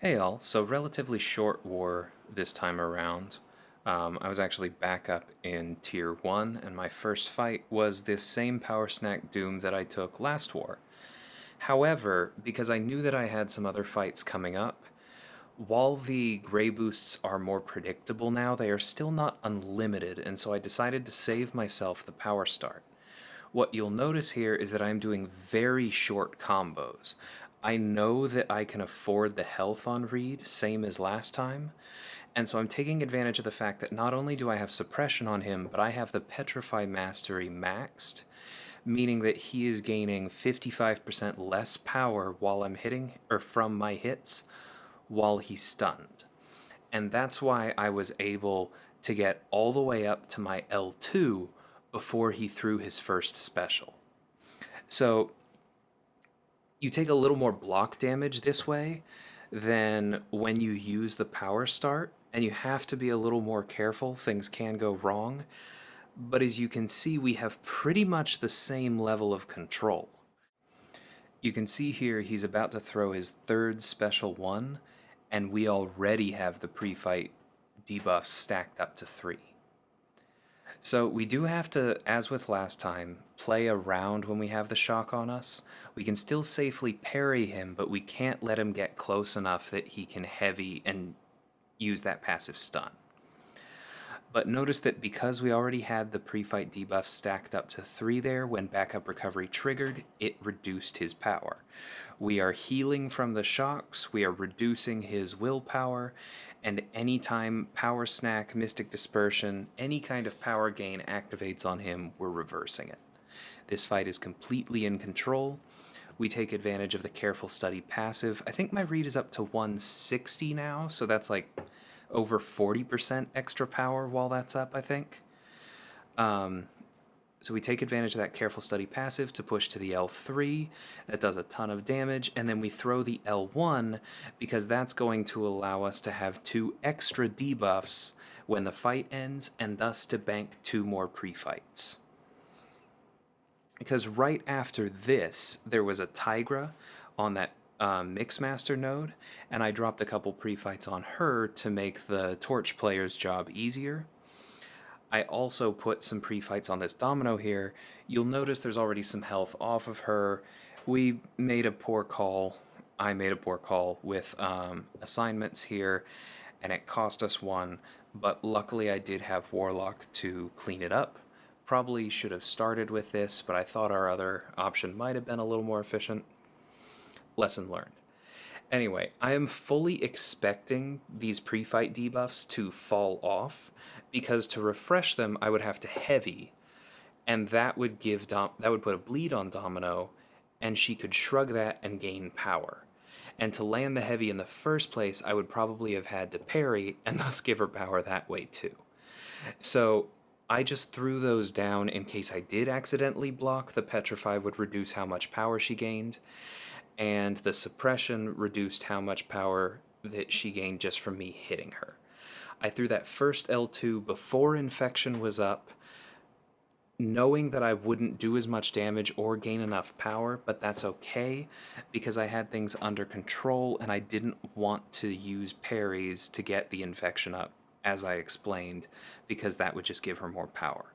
Hey all, so relatively short war this time around. I was actually back up in Tier 1, and my first fight was this same Power Snack Doom that I took last war. However, because I knew that I had some other fights coming up, while the gray boosts are more predictable now, they are still not unlimited, and so I decided to save myself the power start. What you'll notice here is that I'm doing very short combos. I know that I can afford the health on Reed, same as last time, and so I'm taking advantage of the fact that not only do I have suppression on him, but I have the Petrify Mastery maxed, meaning that he is gaining 55% less power while I'm hitting, or from my hits, while he's stunned. And that's why I was able to get all the way up to my L2 before he threw his first special. So you take a little more block damage this way than when you use the power start, and you have to be a little more careful. Things can go wrong. But as you can see, we have pretty much the same level of control. You can see here he's about to throw his third special one, and we already have the pre-fight debuffs stacked up to 3. So we do have to, as with last time, play around when we have the shock on us. We can still safely parry him, but we can't let him get close enough that he can heavy and use that passive stun. But notice that because we already had the pre-fight debuff stacked up to 3 there, when backup recovery triggered, it reduced his power. We are healing from the shocks, we are reducing his willpower, and anytime Power Snack, Mystic Dispersion, any kind of power gain activates on him, we're reversing it. This fight is completely in control. We take advantage of the Careful Study passive. I think my read is up to 160 now, so that's like over 40% extra power while that's up, I think. So we take advantage of that Careful Study passive to push to the L3. That does a ton of damage, and then we throw the L1 because that's going to allow us to have 2 extra debuffs when the fight ends, and thus to bank 2 more pre-fights. Because right after this, there was a Tigra on that Mixmaster node, and I dropped a couple pre-fights on her to make the Torch player's job easier. I also put some pre-fights on this Domino here. You'll notice there's already some health off of her. We made a poor call. I made a poor call with assignments here, and it cost us 1, but luckily I did have Warlock to clean it up. Probably should have started with this, but I thought our other option might have been a little more efficient. Lesson learned. Anyway, I am fully expecting these pre-fight debuffs to fall off, because to refresh them I would have to heavy, and that would put a bleed on Domino, and she could shrug that and gain power. And to land the heavy in the first place, I would probably have had to parry and thus give her power that way too. So I just threw those down in case I did accidentally block. The Petrify would reduce how much power she gained, and the suppression reduced how much power that she gained just from me hitting her. I threw that first L2 before infection was up, knowing that I wouldn't do as much damage or gain enough power, but that's okay because I had things under control and I didn't want to use parries to get the infection up, as I explained, because that would just give her more power.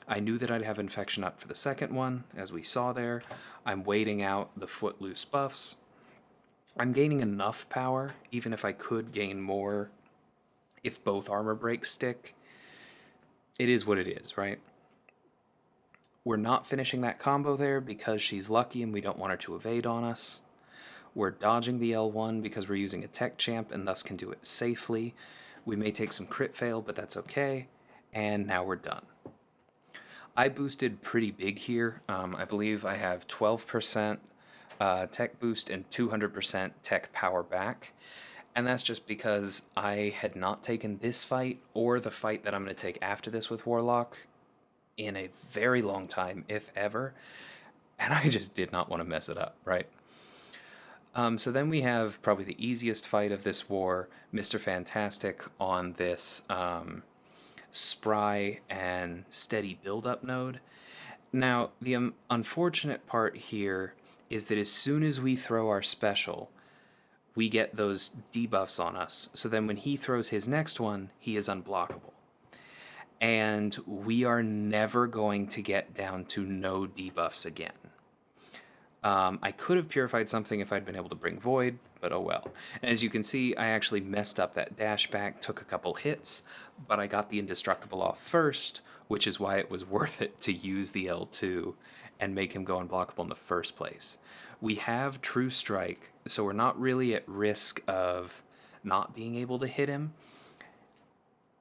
I knew that I'd have infection up for the second one, as we saw there. I'm waiting out the Footloose buffs. I'm gaining enough power, even if I could gain more if both armor breaks stick. It is what it is, right? We're not finishing that combo there because she's lucky and we don't want her to evade on us. We're dodging the L1 because we're using a tech champ and thus can do it safely. We may take some crit fail, but that's okay. And now we're done. I boosted pretty big here. I believe I have 12% tech boost and 200% tech power back. And that's just because I had not taken this fight or the fight that I'm going to take after this with Warlock in a very long time, if ever. And I just did not want to mess it up, right? So then we have probably the easiest fight of this war, Mr. Fantastic on this Spry and steady build-up node. Now, the unfortunate part here is that as soon as we throw our special, we get those debuffs on us. So then when he throws his next one, he is unblockable. And we are never going to get down to no debuffs again. I could have purified something if I'd been able to bring Void, but oh well. And as you can see, I actually messed up that dash back, took a couple hits, but I got the indestructible off first, which is why it was worth it to use the L2 and make him go unblockable in the first place. We have True Strike, so we're not really at risk of not being able to hit him.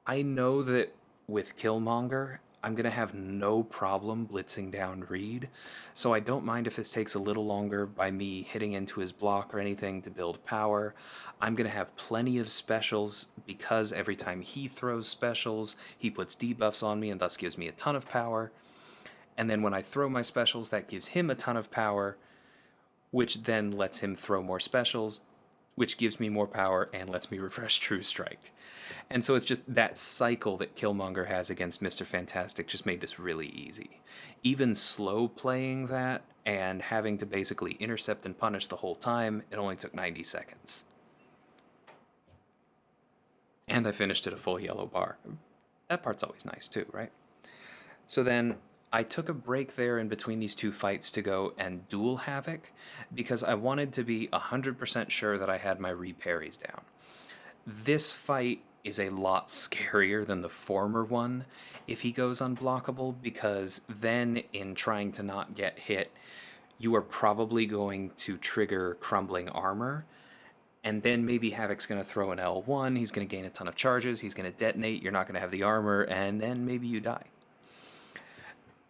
I know that with Killmonger, I'm going to have no problem blitzing down Reed, so I don't mind if this takes a little longer by me hitting into his block or anything to build power. I'm going to have plenty of specials because every time he throws specials, he puts debuffs on me and thus gives me a ton of power. And then when I throw my specials, that gives him a ton of power, which then lets him throw more specials, which gives me more power and lets me refresh True Strike. And so it's just that cycle that Killmonger has against Mr. Fantastic just made this really easy. Even slow playing that and having to basically intercept and punish the whole time, it only took 90 seconds. And I finished at a full yellow bar. That part's always nice too, right? So then I took a break there in between these two fights to go and duel Havok because I wanted to be 100% sure that I had my re-parries down. This fight is a lot scarier than the former one if he goes unblockable, because then in trying to not get hit, you are probably going to trigger Crumbling armor, and then maybe Havok's going to throw an L1, he's going to gain a ton of charges, he's going to detonate, you're not going to have the armor, and then maybe you die.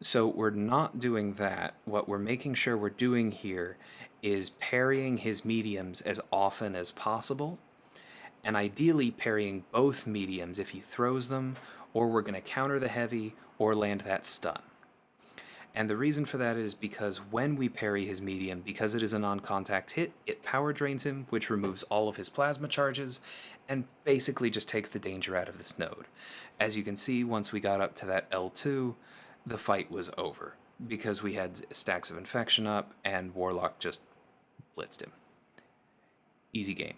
So we're not doing that. What we're making sure we're doing here is parrying his mediums as often as possible, and ideally parrying both mediums if he throws them, or we're going to counter the heavy or land that stun. And the reason for that is because when we parry his medium, because it is a non-contact hit, it power drains him, which removes all of his plasma charges, and basically just takes the danger out of this node. As you can see, once we got up to that L2, the fight was over, because we had stacks of infection up, and Warlock just blitzed him. Easy game.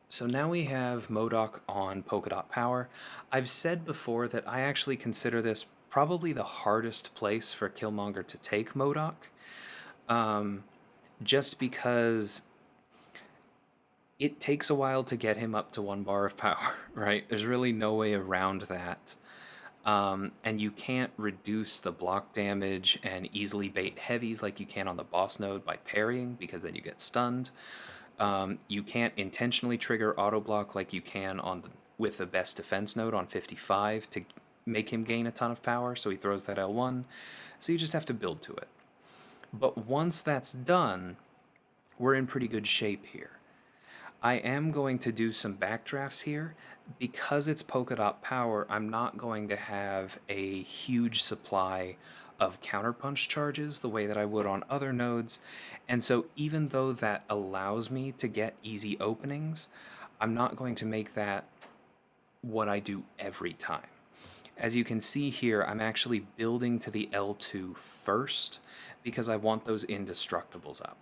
So now we have MODOK on Polka Dot Power. I've said before that I actually consider this probably the hardest place for Killmonger to take MODOK, just because it takes a while to get him up to 1 bar of power, right? There's really no way around that. And you can't reduce the block damage and easily bait heavies like you can on the boss node by parrying, because then you get stunned. You can't intentionally trigger auto block like you can with the best defense node on 55 to make him gain a ton of power, so he throws that L1. So you just have to build to it. But once that's done, we're in pretty good shape here. I am going to do some backdrafts here. Because it's Polka Dot Power, I'm not going to have a huge supply of counterpunch charges the way that I would on other nodes, and so even though that allows me to get easy openings, I'm not going to make that what I do every time. As you can see here, I'm actually building to the L2 first because I want those indestructibles up.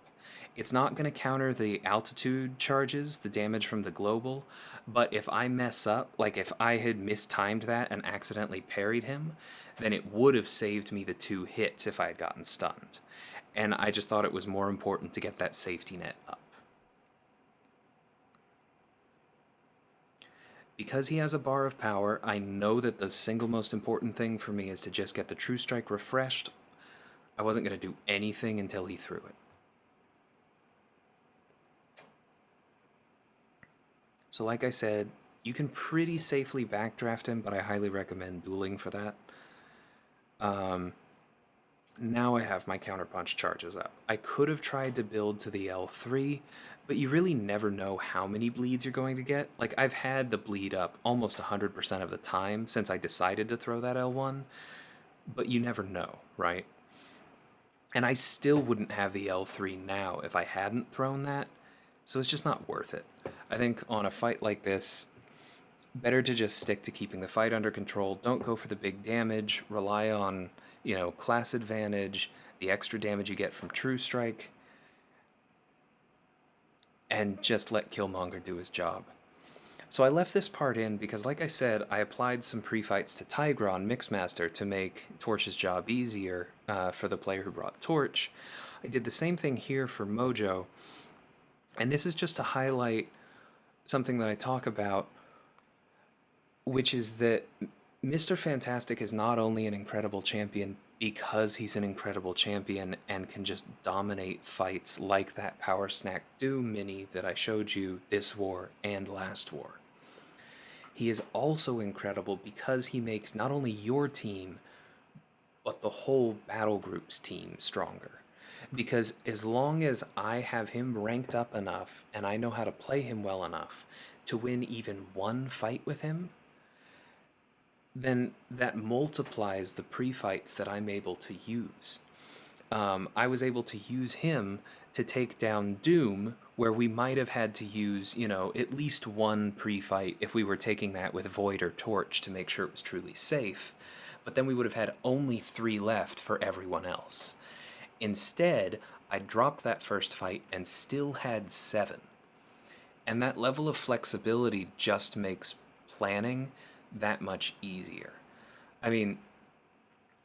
It's not going to counter the altitude charges, the damage from the global, but if I mess up, like if I had mistimed that and accidentally parried him, then it would have saved me the 2 hits if I had gotten stunned. And I just thought it was more important to get that safety net up. Because he has a bar of power, I know that the single most important thing for me is to just get the True Strike refreshed. I wasn't going to do anything until he threw it. So like I said, you can pretty safely backdraft him, but I highly recommend dueling for that. Now I have my counterpunch charges up. I could have tried to build to the L3, but you really never know how many bleeds you're going to get. Like, I've had the bleed up almost 100% of the time since I decided to throw that L1, but you never know, right? And I still wouldn't have the L3 now if I hadn't thrown that, so it's just not worth it. I think on a fight like this, better to just stick to keeping the fight under control. Don't go for the big damage. Rely on, class advantage, the extra damage you get from True Strike. and just let Killmonger do his job. So I left this part in because, like I said, I applied some pre-fights to Tigra on Mixmaster to make Torch's job easier for the player who brought Torch. I did the same thing here for Mojo, and this is just to highlight something that I talk about, which is that Mr. Fantastic is not only an incredible champion because he's an incredible champion and can just dominate fights like that Power Snack Doom mini that I showed you this war and last war. He is also incredible because he makes not only your team, but the whole battle group's team stronger. Because as long as I have him ranked up enough and I know how to play him well enough to win even one fight with him, then that multiplies the pre-fights that I'm able to use. I was able to use him to take down Doom, where we might have had to use, at least one pre-fight if we were taking that with Void or Torch to make sure it was truly safe. But then we would have had only 3 left for everyone else. Instead, I dropped that first fight and still had 7. And that level of flexibility just makes planning that much easier. I mean,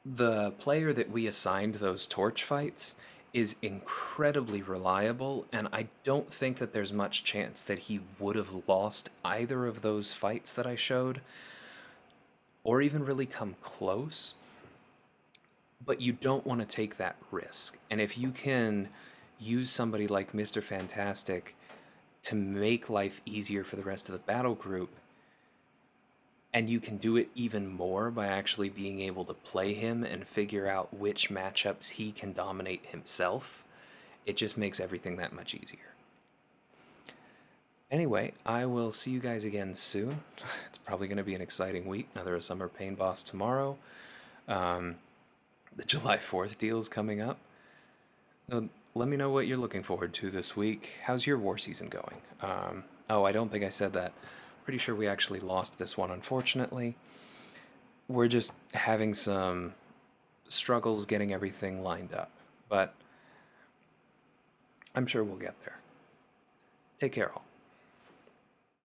the player that we assigned those Torch fights is incredibly reliable, and I don't think that there's much chance that he would have lost either of those fights that I showed, or even really come close. But you don't want to take that risk. And if you can use somebody like Mr. Fantastic to make life easier for the rest of the battle group, and you can do it even more by actually being able to play him and figure out which matchups he can dominate himself, it just makes everything that much easier. Anyway, I will see you guys again soon. It's probably going to be an exciting week. Another Summer Pain Boss tomorrow. The July 4th deal is coming up. Let me know what you're looking forward to this week. How's your war season going? Oh, I don't think I said that. Pretty sure we actually lost this one, unfortunately. We're just having some struggles getting everything lined up, but I'm sure we'll get there. Take care, all.